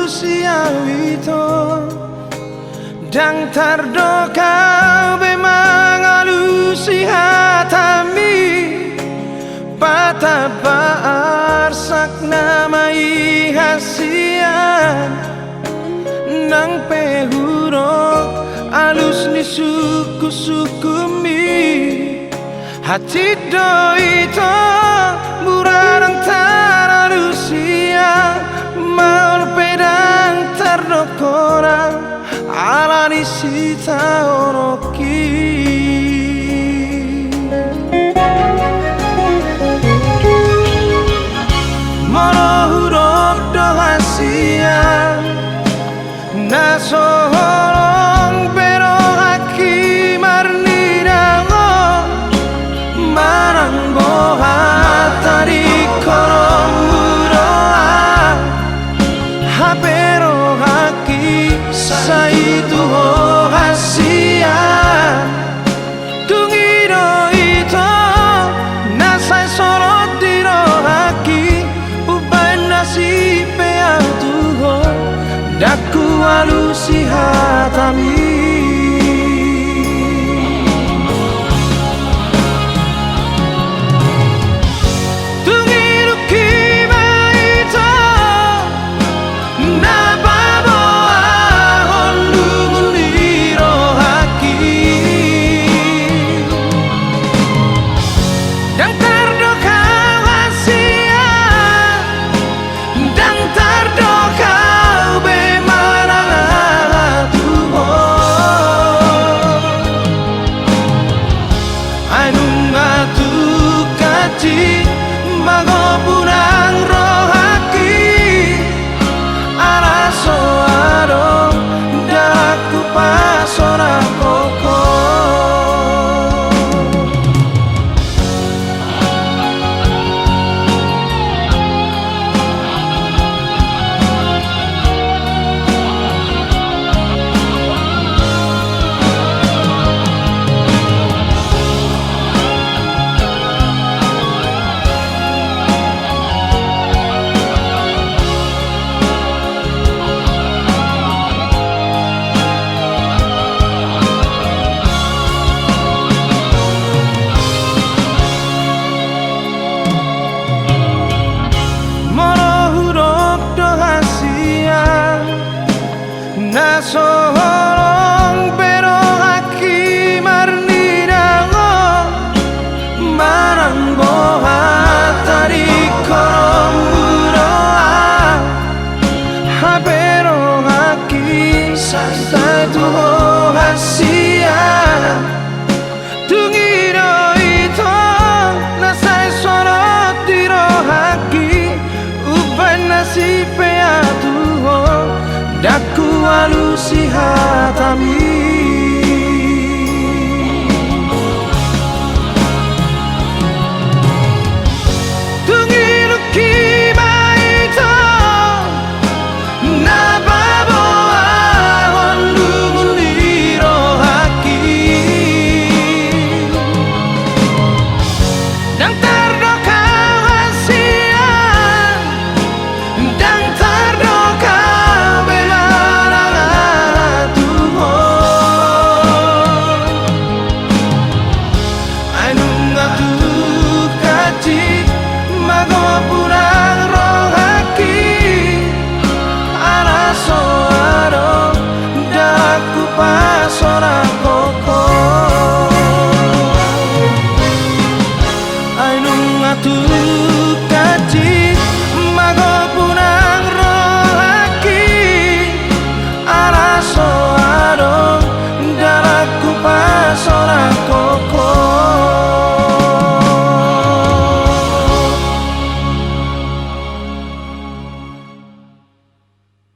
manusia itu dan terdoka memang alusi hatami patapa arsak namai hasian nang pehurok alus ni suku-sukumi hati doito murarang taralusia maul pedang terdokora ala ni sita oroki morohurok dohasia nasoholong pero haki marnirango marang boha tari korong muroa habero haki saitu hasia tungiro ito nasai sorot diro haki uban nasibe atuho daku alusi hatami mago punang rohaki araso aro daku pasora koko nasoholong pero haki marnirango marang boha tari korong muroa habero haki saitu hasia tungiro ito nasai sorot diro haki uban nasibe atuho daku alusi hatami tungiru kimaito nababo ahon lumuliro haki dan terdoka hasian dan terdoka pasora koko ainung atu kaji mago punang rohaki araso